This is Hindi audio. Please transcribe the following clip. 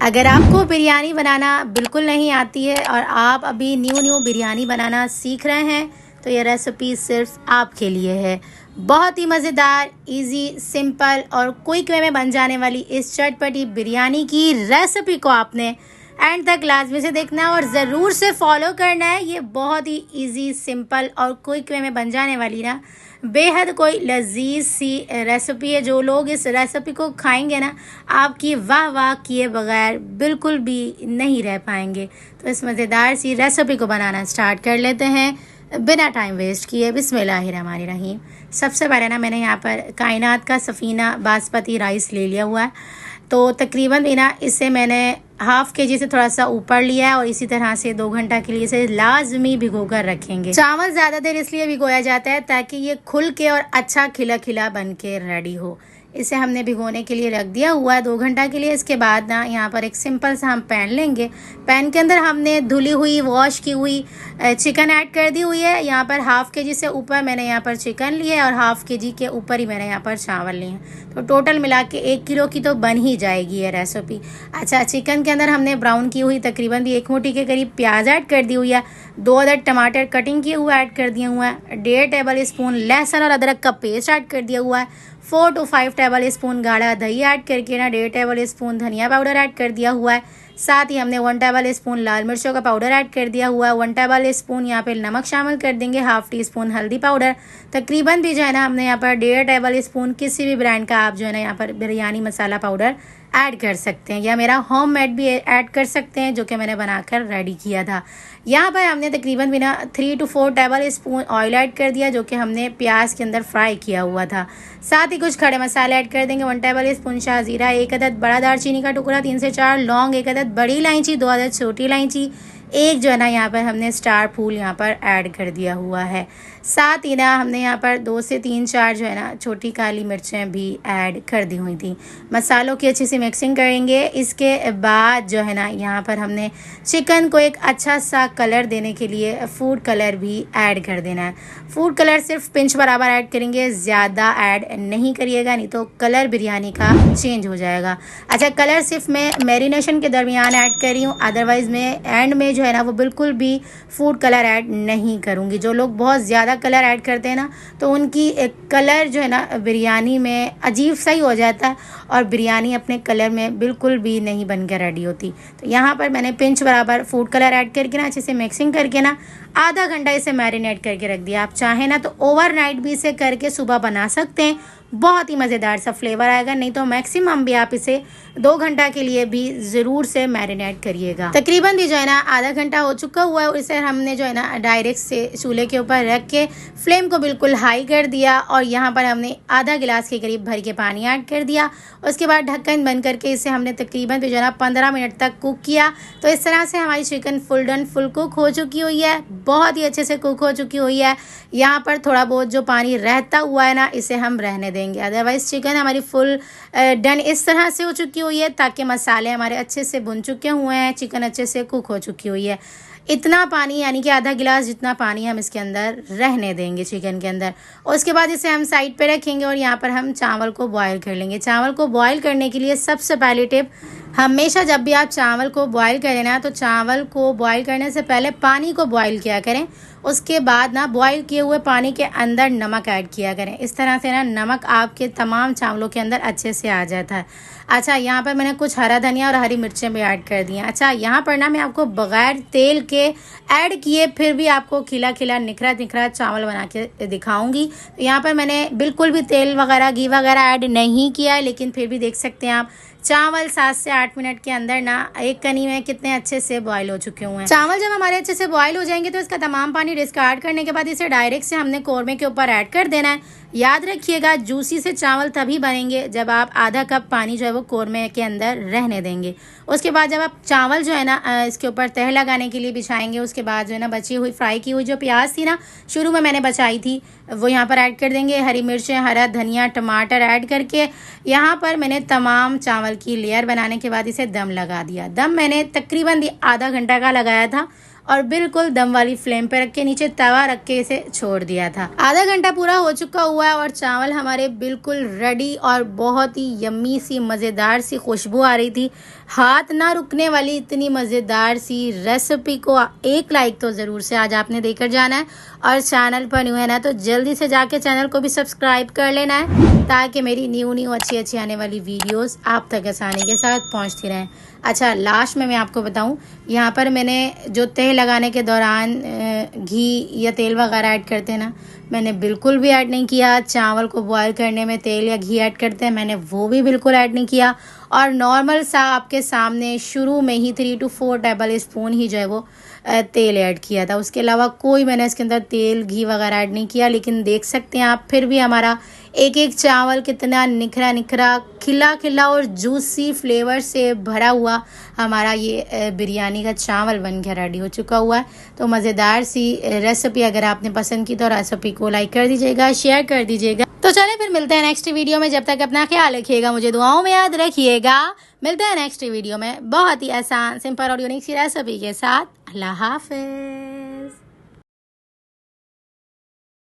अगर आपको बिरयानी बनाना बिल्कुल नहीं आती है और आप अभी न्यू बिरयानी बनाना सीख रहे हैं तो ये रेसिपी सिर्फ आपके लिए है। बहुत ही मज़ेदार, इजी, सिंपल और क्विक वे में बन जाने वाली इस चटपटी बिरयानी की रेसिपी को आपने एंड तक लाजमी से देखना है और ज़रूर से फॉलो करना है। ये बहुत ही इजी, सिंपल और क्विक वे में बन जाने वाली ना बेहद कोई लजीज सी रेसिपी है। जो लोग इस रेसिपी को खाएंगे ना, आपकी वाह वाह किए बगैर बिल्कुल भी नहीं रह पाएंगे। तो इस मज़ेदार सी रेसिपी को बनाना स्टार्ट कर लेते हैं बिना टाइम वेस्ट किए। बिस्मिल्लाहिर्रहमानिर्रहीम। सबसे पहले ना मैंने यहाँ पर कायनात का सफ़ीना बासमती राइस ले लिया हुआ है। तो तकरीबन भी ना इसे मैंने हाफ केजी से थोड़ा सा ऊपर लिया है और इसी तरह से 2 घंटा के लिए इसे लाजमी भिगो कर रखेंगे। चावल ज़्यादा देर इसलिए भिगोया जाता है ताकि ये खुल के और अच्छा खिला खिला बन के रेडी हो। इसे हमने भिगोने के लिए रख दिया हुआ है 2 घंटा के लिए। इसके बाद ना यहाँ पर एक सिंपल सा हम पैन लेंगे। पैन के अंदर हमने धुली हुई, वॉश की हुई चिकन ऐड कर दी हुई है। यहाँ पर हाफ केजी से ऊपर मैंने यहाँ पर चिकन लिया है और हाफ केजी के ऊपर ही मैंने यहाँ पर चावल लिए हैं। तो टोटल मिला के 1 किलो की तो बन ही जाएगी ये रेसिपी। अच्छा, चिकन के अंदर हमने ब्राउन की हुई तकरीबन भी 1 मुट्ठी के करीब प्याज ऐड कर दी हुई है। 2 अदद टमाटर कटिंग किए हुए ऐड कर दिए हुए हैं। 1.5 टेबल स्पून लहसुन और अदरक का पेस्ट ऐड कर दिया हुआ है। 4 to 5 टेबल स्पून गाढ़ा दही ऐड करके ना 1.5 टेबल स्पून धनिया पाउडर ऐड कर दिया हुआ है। साथ ही हमने 1 टेबल स्पून लाल मिर्चों का पाउडर ऐड कर दिया हुआ है। 1 टेबल स्पून यहाँ पे नमक शामिल कर देंगे। हाफ टी स्पून हल्दी पाउडर। तकरीबन भी जो है ना हमने यहाँ पर 1.5 टेबल स्पून किसी भी ब्रांड का आप जो है ना यहाँ पर बिरयानी मसाला पाउडर ऐड कर सकते हैं या मेरा होममेड भी ऐड कर सकते हैं जो कि मैंने बनाकर रेडी किया था। यहाँ पर हमने तकरीबन बिना 3 to 4 table spoon oil add कर दिया जो कि हमने प्याज के अंदर फ्राई किया हुआ था। साथ ही कुछ खड़े मसाले ऐड कर देंगे। 1 टेबल स्पून शाहजीरा, 1 अदद बड़ा दालचीनी का टुकड़ा, 3 से 4 लौंग, 1 अदद बड़ी इलायची, 2 अदद छोटी इलायची, एक जो है ना यहाँ पर हमने स्टार फूल यहाँ पर ऐड कर दिया हुआ है। साथ ही ना हमने यहाँ पर 2 से 3-4 जो है ना छोटी काली मिर्चें भी ऐड कर दी हुई थी। मसालों की अच्छी सी मिक्सिंग करेंगे। इसके बाद जो है ना यहाँ पर हमने चिकन को एक अच्छा सा कलर देने के लिए फूड कलर भी ऐड कर देना है। फूड कलर सिर्फ पिंच बराबर ऐड करेंगे, ज़्यादा ऐड नहीं करिएगा नहीं तो कलर बिरयानी का चेंज हो जाएगा। अच्छा, कलर सिर्फ मैं मैरिनेशन के दरमियान ऐड कर रही हूँ, अदरवाइज़ मैं एंड में जो है ना वो बिल्कुल भी फूड कलर ऐड नहीं करूँगी। जो लोग बहुत ज़्यादा कलर ऐड करते हैं ना तो उनकी कलर जो है ना बिरयानी में अजीब सा ही हो जाता है और बिरयानी अपने कलर में बिल्कुल भी नहीं बनकर रेडी होती। तो यहाँ पर मैंने पिंच बराबर फूड कलर ऐड करके ना अच्छे से मिक्सिंग करके ना आधा घंटा इसे मैरिनेट करके रख दिया। आप चाहें ना तो ओवरनाइट भी इसे करके सुबह बना सकते हैं, बहुत ही मज़ेदार सा फ्लेवर आएगा। नहीं तो मैक्सिमम भी आप इसे 2 घंटा के लिए भी ज़रूर से मैरिनेट करिएगा। तकरीबन भी जो है ना आधा घंटा हो चुका हुआ है और इसे हमने जो है ना डायरेक्ट से चूल्हे के ऊपर रख के फ्लेम को बिल्कुल हाई कर दिया और यहाँ पर हमने आधा गिलास के करीब भर के पानी ऐड कर दिया। उसके बाद ढक्कन बंद करके इसे हमने तकरीबन भी जो है ना 15 मिनट तक कुक किया। तो इस तरह से हमारी चिकन फुल कुक हो चुकी हुई है, बहुत ही अच्छे से कुक हो चुकी हुई है। यहाँ पर थोड़ा बहुत जो पानी रहता हुआ है ना इसे हम रहने देंगे, अदरवाइज चिकन हमारी फुल डन इस तरह से हो चुकी हुई है ताकि मसाले हमारे अच्छे से भुन चुके हुए हैं, चिकन अच्छे से कुक हो चुकी हुई है। इतना पानी यानी कि आधा गिलास जितना पानी हम इसके अंदर रहने देंगे चिकन के अंदर। और उसके बाद इसे हम साइड पे रखेंगे और यहाँ पर हम चावल को बॉईल कर लेंगे। चावल को बॉईल करने के लिए सबसे पहली टिप, हमेशा जब भी आप चावल को बॉईल करें ना तो चावल को बॉईल करने से पहले पानी को बॉईल किया करें। उसके बाद ना बॉईल किए हुए पानी के अंदर नमक ऐड किया करें। इस तरह से ना नमक आपके तमाम चावलों के अंदर अच्छे से आ जाता है। अच्छा, यहाँ पर मैंने कुछ हरा धनिया और हरी मिर्चें भी ऐड कर दी हैं। अच्छा, यहाँ पर ना मैं आपको बगैर तेल के ऐड किए फिर भी आपको खिला खिला निखरा चावल बना के दिखाऊंगी। तो यहाँ पर मैंने बिल्कुल भी तेल वगैरह, घी वगैरह ऐड नहीं किया है, लेकिन फिर भी देख सकते हैं आप चावल 7 से 8 मिनट के अंदर ना एक कनी में कितने अच्छे से बॉईल हो चुके हुए हैं। चावल जब हमारे अच्छे से बॉईल हो जाएंगे तो इसका तमाम पानी डिस्कार्ड करने के बाद इसे डायरेक्ट से हमने कौरमे के ऊपर ऐड कर देना है। याद रखिएगा, जूसी से चावल तभी बनेंगे जब आप आधा कप पानी जो है वो कौरमे के अंदर रहने देंगे। उसके बाद जब आप चावल जो है ना इसके ऊपर तह लगाने के लिए बिछाएंगे, उसके बाद जो है ना बची हुई फ्राई की हुई जो प्याज थी ना शुरू में मैंने बचाई थी वो यहाँ पर ऐड कर देंगे। हरी मिर्चें, हरा धनिया, टमाटर ऐड करके यहाँ पर मैंने तमाम चावल की लेयर बनाने के बाद इसे दम लगा दिया। दम मैंने तकरीबन आधा घंटा का लगाया था और बिल्कुल दम वाली फ्लेम पे रख के नीचे तवा रख के इसे छोड़ दिया था। आधा घंटा पूरा हो चुका हुआ है और चावल हमारे बिल्कुल रेडी और बहुत ही यम्मी सी मज़ेदार सी खुशबू आ रही थी, हाथ ना रुकने वाली इतनी मज़ेदार सी रेसिपी को एक लाइक तो ज़रूर से आज आपने देकर जाना है। और चैनल पर न्यू है ना तो जल्दी से जाके चैनल को भी सब्सक्राइब कर लेना है ताकि मेरी न्यू अच्छी आने वाली वीडियोस आप तक आसानी के साथ पहुंचती रहें। अच्छा, लास्ट में मैं आपको बताऊं, यहाँ पर मैंने जो तह लगाने के दौरान घी या तेल वगैरह ऐड करते हैं ना, मैंने बिल्कुल भी ऐड नहीं किया। चावल को बॉयल करने में तेल या घी ऐड करते हैं, मैंने वो भी बिल्कुल ऐड नहीं किया। और नॉर्मल सा आपके सामने शुरू में ही 3 to 4 टेबल स्पून ही जो है वो तेल ऐड किया था। उसके अलावा कोई मैंने इसके अंदर तेल घी वगैरह ऐड नहीं किया। लेकिन देख सकते हैं आप, फिर भी हमारा एक एक चावल कितना निखरा निखरा खिला खिला और जूसी फ्लेवर से भरा हुआ हमारा ये बिरयानी का चावल बन के रेडी हो चुका हुआ है। तो मज़ेदार सी रेसिपी अगर आपने पसंद की तो रेसिपी को लाइक कर दीजिएगा, शेयर कर दीजिएगा। तो चले फिर मिलते हैं नेक्स्ट वीडियो में। जब तक अपना ख्याल रखिएगा, मुझे दुआओं में याद रखिएगा। मिलते हैं नेक्स्ट वीडियो में बहुत ही आसान, सिंपल और यूनिक सी रेसिपी के साथ। अल्लाह हाफ़िज़।